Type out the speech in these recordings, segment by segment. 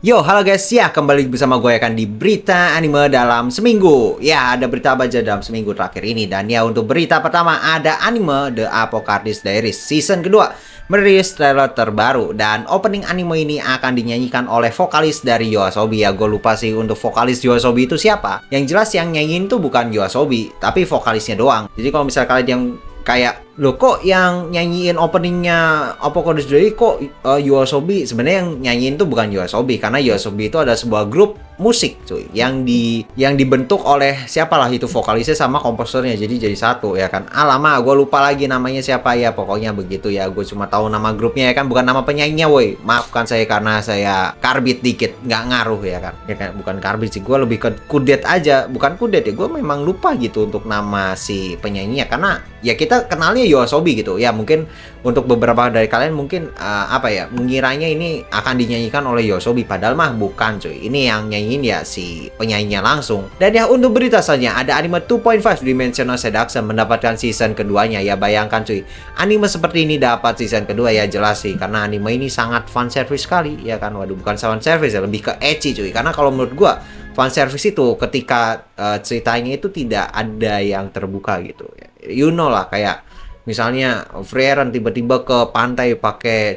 Yo, halo guys, ya kembali bersama gue akan di berita anime dalam seminggu. Ya, ada berita apa aja dalam seminggu terakhir ini. Dan ya, untuk berita pertama ada anime The Apocalypse Diaries season kedua merilis trailer terbaru. Dan opening anime ini akan dinyanyikan oleh vokalis dari YOASOBI. Ya, gue lupa sih untuk vokalis YOASOBI itu siapa. Yang jelas yang nyanyiin tuh bukan YOASOBI, tapi vokalisnya doang. Jadi kalau misalnya kalian yang kayak loh kok yang nyanyiin openingnya Apocalypse Diaries kok YOASOBI, sebenarnya yang nyanyiin tuh bukan YOASOBI karena YOASOBI itu ada sebuah grup musik cuy yang dibentuk oleh siapalah itu vokalisnya sama komposernya jadi satu ya kan. Lama gue lupa lagi namanya siapa ya, pokoknya begitu ya, gue cuma tahu nama grupnya ya kan, bukan nama penyanyinya woi, maafkan saya karena saya karbit dikit, nggak ngaruh ya kan bukan karbit sih, gue lebih ke kudet aja, bukan kudet ya, gue memang lupa gitu untuk nama si penyanyinya karena ya kita kenalnya YOASOBI gitu ya. Mungkin untuk beberapa dari kalian mungkin mengiranya ini akan dinyanyikan oleh YOASOBI, padahal mah bukan cuy, ini yang nyanyiin ya si penyanyinya langsung. Dan ya untuk berita saja ada anime 2.5 Dimensional Seduction mendapatkan season keduanya. Ya bayangkan cuy, anime seperti ini dapat season kedua ya jelas sih karena anime ini sangat fan service sekali ya kan. Waduh, bukan fan service ya, lebih ke ecchi cuy, karena kalau menurut gua fan service itu ketika ceritanya itu tidak ada yang terbuka gitu ya. You know lah, kayak misalnya Frieren tiba-tiba ke pantai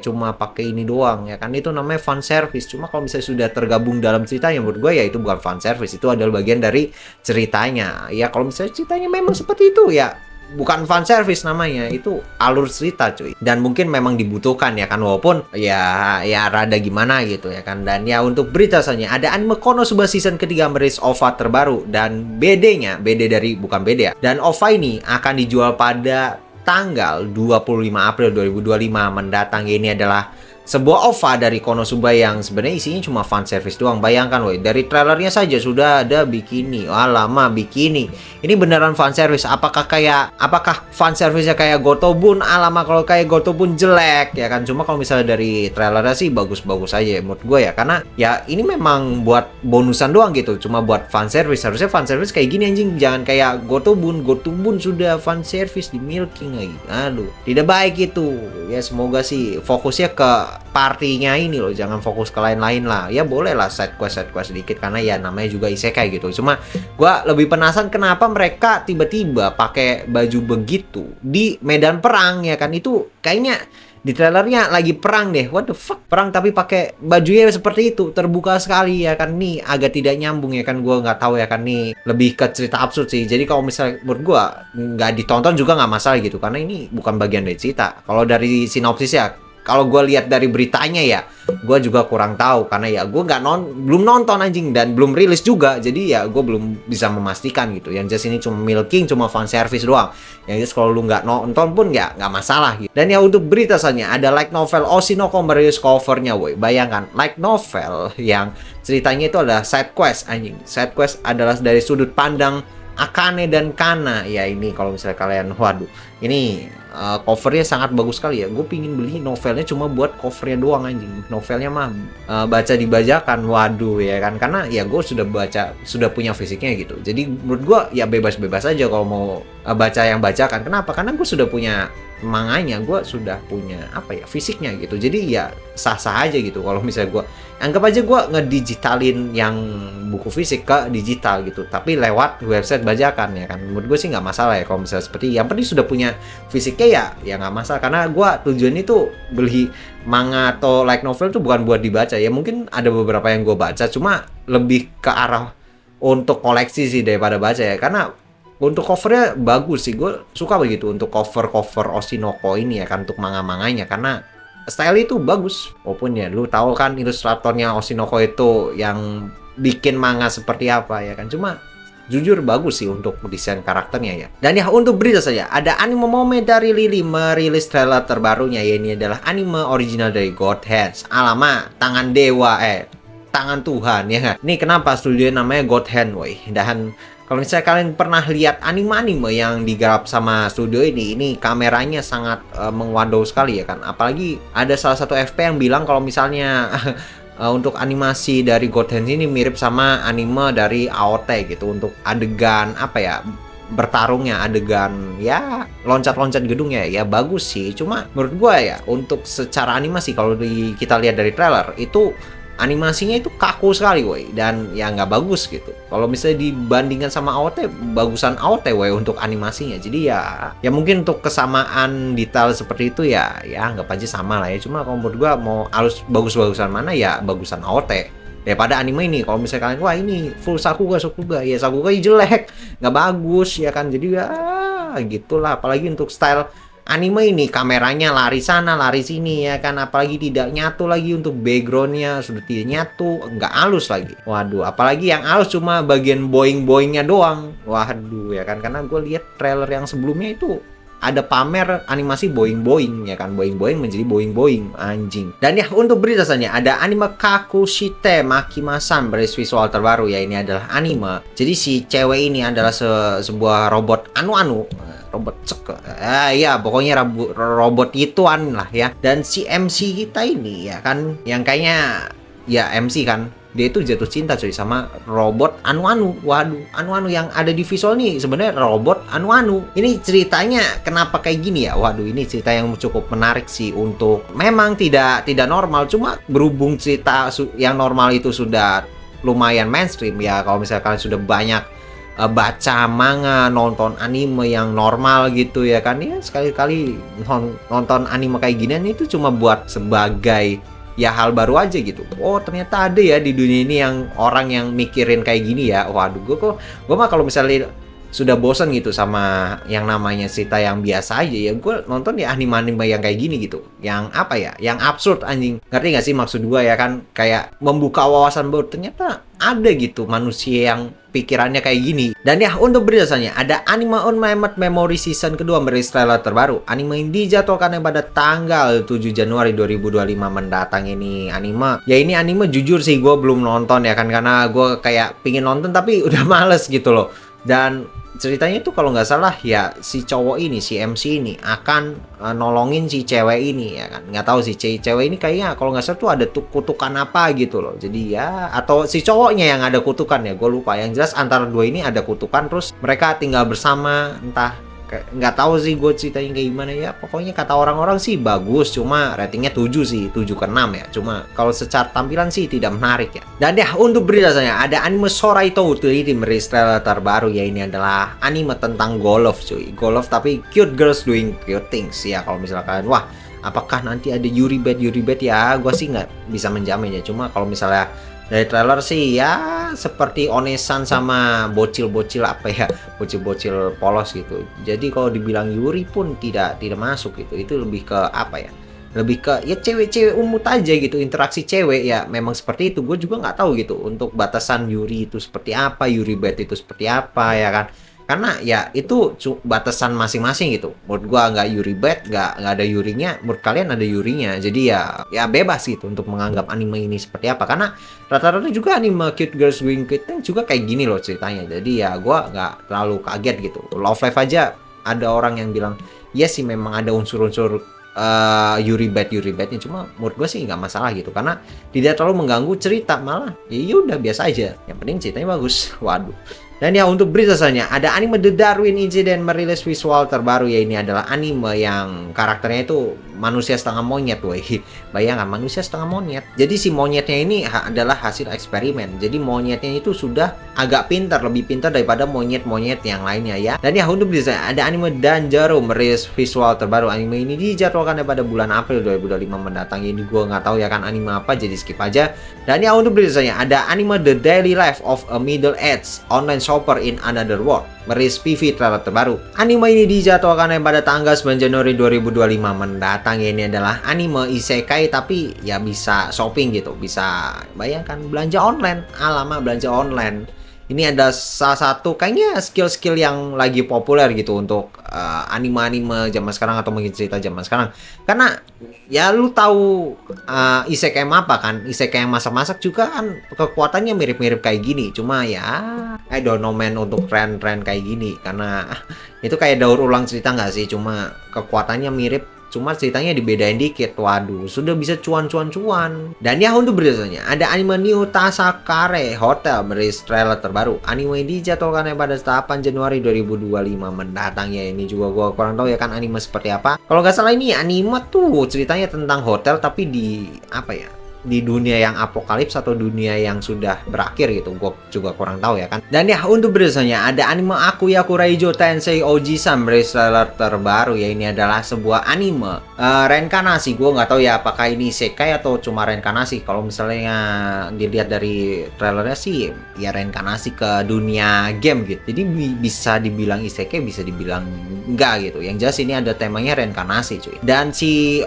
cuma pakai ini doang ya kan, itu namanya fan service. Cuma kalau misalnya sudah tergabung dalam ceritanya, menurut gue ya itu bukan fan service, itu adalah bagian dari ceritanya. Ya kalau misalnya ceritanya memang seperti itu ya bukan fan service namanya, itu alur cerita cuy. Dan mungkin memang dibutuhkan ya kan, walaupun ya rada gimana gitu ya kan. Dan ya untuk berita saja ada anime Konosuba season ketiga merilis OVA terbaru, dan BD bukan BD ya. Dan OVA ini akan dijual pada tanggal 25 April 2025 mendatang. Ini adalah sebuah OVA dari Konosuba yang sebenarnya isinya cuma fan service doang. Bayangkan woi, dari trailernya saja sudah ada bikini. Lama bikini. Ini beneran fan service. Apakah fan service-nya kayak Gotobun? Lama kalau kayak Gotobun jelek ya kan. Cuma kalau misalnya dari trailernya sih bagus-bagus aja ya, menurut gue ya. Karena ya ini memang buat bonusan doang gitu. Cuma buat fan service. Harusnya fan service kayak gini anjing. Jangan kayak Gotobun. Gotobun sudah fan service di milking lagi. Aduh, tidak baik itu. Ya semoga sih fokusnya ke partinya ini loh, jangan fokus ke lain-lain lah. Ya boleh lah side quest dikit karena ya namanya juga isekai gitu. Cuma gua lebih penasaran kenapa mereka tiba-tiba pakai baju begitu di medan perang ya kan. Itu kayaknya di trailernya lagi perang deh. What the fuck? Perang tapi pakai bajunya seperti itu, terbuka sekali ya kan. Nih agak tidak nyambung ya kan, gua nggak tahu ya kan, nih lebih ke cerita absurd sih. Jadi kalau misalnya menurut gua nggak ditonton juga nggak masalah gitu karena ini bukan bagian dari cerita. Kalau dari sinopsis ya, kalau gue lihat dari beritanya ya, gue juga kurang tahu karena ya gue belum nonton anjing dan belum rilis juga, jadi ya gue belum bisa memastikan gitu. Yang jelas ini cuma milking, cuma fan service doang. Yang jelas kalau lu nggak nonton pun ya nggak masalah gitu. Dan ya untuk berita saja ada light novel Oshinoko merilis covernya, woi. Bayangkan light novel yang ceritanya itu adalah side quest anjing. Side quest adalah dari sudut pandang Akane dan Kana. Ya ini kalau misalnya kalian, waduh, ini covernya sangat bagus sekali ya. Gue pingin beli novelnya cuma buat covernya doang anjing. Novelnya mah baca dibajakan, waduh ya kan. Karena ya gue sudah punya fisiknya gitu. Jadi menurut gue ya bebas-bebas aja kalau mau baca yang bajakan. Kenapa? Karena gue sudah punya manganya, gue sudah punya fisiknya gitu. Jadi ya sah-sah aja gitu. Kalau misalnya gue anggap aja gue ngedigitalin yang buku fisik ke digital gitu, tapi lewat website bajakan ya kan. Menurut gue sih nggak masalah ya kalau misalnya seperti yang penting sudah punya fisiknya ya nggak masalah. Karena gue tujuannya tuh beli manga atau light novel tuh bukan buat dibaca ya. Mungkin ada beberapa yang gue baca, cuma lebih ke arah untuk koleksi sih daripada baca ya. Karena untuk covernya bagus sih, gue suka begitu untuk cover Oshinoko ini ya kan, untuk manga-manganya karena style itu bagus. Walaupun ya lu tahu kan ilustratornya Oshinoko itu yang bikin manga seperti apa ya kan, cuma jujur bagus sih untuk desain karakternya ya. Dan ya untuk berita saja ada anime Momentary Lily merilis trailer terbarunya ya. Ini adalah anime original dari God Hands. Alamak, tangan dewa tangan Tuhan ya. Nih kenapa studio namanya God Hand woi. Dan kalau misalnya kalian pernah lihat anime-anime yang digarap sama studio ini kameranya sangat mengwandau sekali ya kan. Apalagi ada salah satu FP yang bilang kalau misalnya untuk animasi dari God Hands ini mirip sama anime dari AOT gitu. Untuk adegan bertarungnya, adegan ya loncat-loncat gedung ya bagus sih. Cuma menurut gue ya untuk secara animasi kalau kita lihat dari trailer itu animasinya itu kaku sekali woi, dan ya nggak bagus gitu. Kalau misalnya dibandingkan sama AOT, bagusan AOT woi untuk animasinya. Jadi ya mungkin untuk kesamaan detail seperti itu ya anggap aja sama lah ya. Cuma kalau menurut gua mau halus bagus-bagusan mana ya bagusan AOT daripada anime ini. Kalau misalnya kalian wah ini full Sakuga ya Sakuga jelek, nggak bagus ya kan. Jadi ya gitulah. Apalagi untuk style anime ini kameranya lari sana lari sini ya kan, apalagi tidak nyatu lagi untuk backgroundnya, sudah tidak nyatu, nggak halus lagi. Waduh, apalagi yang halus cuma bagian boing-boingnya doang. Waduh ya kan, karena gue lihat trailer yang sebelumnya itu ada pamer animasi boing-boing ya kan, boing-boing menjadi boing-boing, anjing. Dan ya untuk berita saja ada anime Kakushite Makima-san beris visual terbaru ya. Ini adalah anime, jadi si cewek ini adalah sebuah robot anu robot ya pokoknya robot ituan lah ya. Dan si MC kita ini ya kan, yang kayaknya ya MC kan, dia itu jatuh cinta coy sama robot anu. Waduh, anu yang ada di visual nih sebenarnya robot anu. Ini ceritanya kenapa kayak gini ya? Waduh, ini cerita yang cukup menarik sih. Untuk memang tidak normal, cuma berhubung cerita yang normal itu sudah lumayan mainstream ya. Kalau misalnya kalian sudah banyak baca manga, nonton anime yang normal gitu ya kan, ya sekali-kali nonton anime kayak ginian itu cuma buat sebagai ya hal baru aja gitu. Oh ternyata ada ya di dunia ini yang orang yang mikirin kayak gini ya. Waduh, gue mah kalau misalnya sudah bosan gitu sama yang namanya cerita yang biasa aja ya, gue nonton ya anime-anime yang kayak gini gitu, yang apa ya, yang absurd anjing. Ngerti gak sih maksud gue ya kan, kayak membuka wawasan baru. Ternyata ada gitu manusia yang pikirannya kayak gini. Dan ya untuk beritanya ada anime Unlimited Memory season kedua merilis trailer terbaru. Anime ini dijadwalkan pada tanggal 7 Januari 2025 mendatang. Ini anime ya, ini anime jujur sih gue belum nonton ya kan, karena gue kayak pingin nonton tapi udah males gitu loh. Dan ceritanya itu kalau nggak salah ya si cowok ini, si MC ini akan nolongin si cewek ini ya kan. Nggak tahu sih cewek ini kayaknya kalau nggak salah tuh ada kutukan apa gitu loh. Jadi ya, atau si cowoknya yang ada kutukan ya, gue lupa. Yang jelas antara dua ini ada kutukan, terus mereka tinggal bersama. Entah, nggak tahu sih gue ceritanya kayak gimana ya. Pokoknya kata orang-orang sih bagus, cuma ratingnya 7 sih, 7 ke 6 ya. Cuma kalau secara tampilan sih tidak menarik ya. Dan ya untuk beritanya ada anime Soraito Utility merilis trailer terbaru ya. Ini adalah anime tentang golf cuy, golf tapi cute girls doing cute things ya. Kalau misalnya kalian wah apakah nanti ada Yuri Bed ya, gue sih nggak bisa menjamin ya. Cuma kalau misalnya dari trailer sih ya seperti onesan sama bocil-bocil apa ya, bocil-bocil polos gitu. Jadi kalau dibilang Yuri pun tidak masuk gitu. Itu lebih ke apa ya, lebih ke ya cewek-cewek umum aja gitu, interaksi cewek ya memang seperti itu. Gue juga nggak tahu gitu untuk batasan Yuri itu seperti apa, Yuri Bed itu seperti apa ya kan. Karena ya itu batasan masing-masing gitu. Menurut gua nggak Yuri Bed, nggak ada Yurinya. Menurut kalian ada Yurinya. Jadi ya bebas gitu untuk menganggap anime ini seperti apa. Karena rata-rata juga anime cute girls doing cute things juga kayak gini loh ceritanya. Jadi ya gua nggak terlalu kaget gitu. Love Live aja ada orang yang bilang ya sih memang ada unsur-unsur Yuri Bednya, cuma menurut gue sih nggak masalah gitu karena tidak terlalu mengganggu cerita, malah ya udah biasa aja, yang penting ceritanya bagus. Waduh. Dan ya untuk berita selanjutnya ada anime The Darwin Incident merilis visual terbaru ya. Ini adalah anime yang karakternya itu manusia setengah monyet woi. Bayangkan manusia setengah monyet. Jadi si monyetnya ini adalah hasil eksperimen. Jadi monyetnya itu sudah agak pintar, lebih pintar daripada monyet-monyet yang lainnya ya. Dan ya untuk berita ada anime Danjaro merilis visual terbaru. Anime ini dijadwalkan pada bulan April 2025 mendatang. Ini gue nggak tahu ya kan anime apa, jadi skip aja. Dan ya untuk beritanya ada anime The Daily Life of a Middle-aged Online Shopper in Another World merilis PV trailer terbaru. Anime ini dijadwalkan pada tanggal 9 Januari 2025 mendatang. Ini adalah anime isekai tapi ya bisa shopping gitu, bisa bayangkan belanja online, alamak belanja online. Ini ada salah satu kayaknya skill-skill yang lagi populer gitu untuk anime-anime zaman sekarang atau mungkin cerita zaman sekarang. Karena ya lu tahu isekai apa kan? Isekai yang masak-masak juga kan kekuatannya mirip-mirip kayak gini. Cuma ya I don't know man untuk tren-tren kayak gini, karena itu kayak daur ulang cerita nggak sih? Cuma kekuatannya mirip, cuma ceritanya dibedain dikit. Waduh, sudah bisa cuan. Dan ya untuk beritanya ada anime New Tasakare Hotel merilis trailer terbaru. Anime ini dijadwalkan pada 8 Januari 2025 mendatang ya. Ini juga gua kurang tahu ya kan anime seperti apa. Kalau nggak salah ini anime tuh ceritanya tentang hotel tapi di apa ya, di dunia yang apokalips atau dunia yang sudah berakhir gitu, gue juga kurang tahu ya kan. Dan ya untuk berikutnya ada anime Akuya Kuraijo Tensei Oji-san trailer terbaru ya. Ini adalah sebuah anime reinkarnasi. Gue nggak tahu ya apakah ini isekai atau cuma reinkarnasi. Kalau misalnya dilihat dari trailernya sih ya reinkarnasi ke dunia game gitu. Jadi bisa dibilang isekai, bisa dibilang enggak gitu. Yang jelas ini ada temanya reinkarnasi cuy. Dan si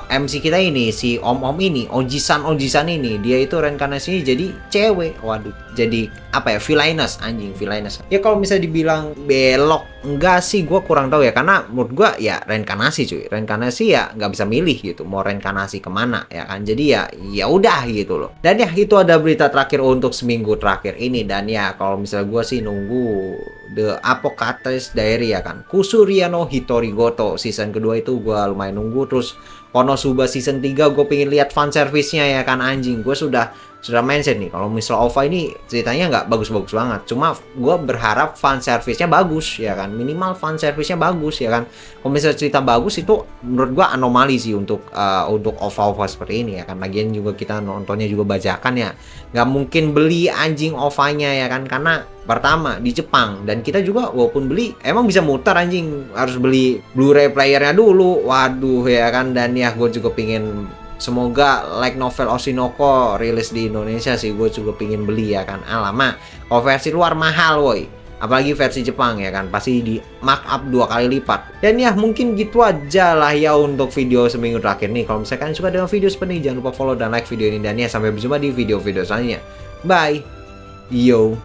MC kita ini, si om-om ini, Oji-san ini, dia itu reinkarnasinya jadi cewek. Waduh, jadi apa ya, villainous, anjing villainous. Ya kalau misalnya dibilang belok, enggak sih, gue kurang tahu ya. Karena menurut gue ya reinkarnasi cuy. Reinkarnasi ya nggak bisa milih gitu, mau reinkarnasi kemana ya kan. Jadi ya udah gitu loh. Dan ya itu ada berita terakhir untuk seminggu terakhir ini. Dan ya kalau misalnya gue sih nunggu The Apocalypse Diary ya kan. Kusuriya no Hitorigoto season kedua itu gue lumayan nunggu. Terus Konosuba season 3 gue pengen lihat fan service-nya ya kan, anjing. Gue sudah mention nih kalau misal OVA ini ceritanya nggak bagus-bagus banget. Cuma gue berharap fan service-nya bagus ya kan. Minimal fan service-nya bagus ya kan. Kalau misalnya cerita bagus itu menurut gue anomali sih untuk OVA seperti ini ya kan. Lagian juga kita nontonnya juga bajakan ya. Nggak mungkin beli anjing OVA-nya ya kan. Karena pertama di Jepang, dan kita juga walaupun beli emang bisa muter anjing, harus beli Blu-ray playernya dulu. Waduh ya kan. Dan ya gue juga pingin semoga Light Novel Oshinoko rilis di Indonesia sih, gue juga pingin beli ya kan. Lama kalau versi luar mahal woi, apalagi versi Jepang ya kan, pasti di markup 2 kali lipat. Dan ya mungkin gitu aja lah ya untuk video seminggu terakhir nih. Kalau misalkan suka dengan video seperti ini, jangan lupa follow dan like video ini. Dan ya sampai berjumpa di video-video selanjutnya. Bye. Yo.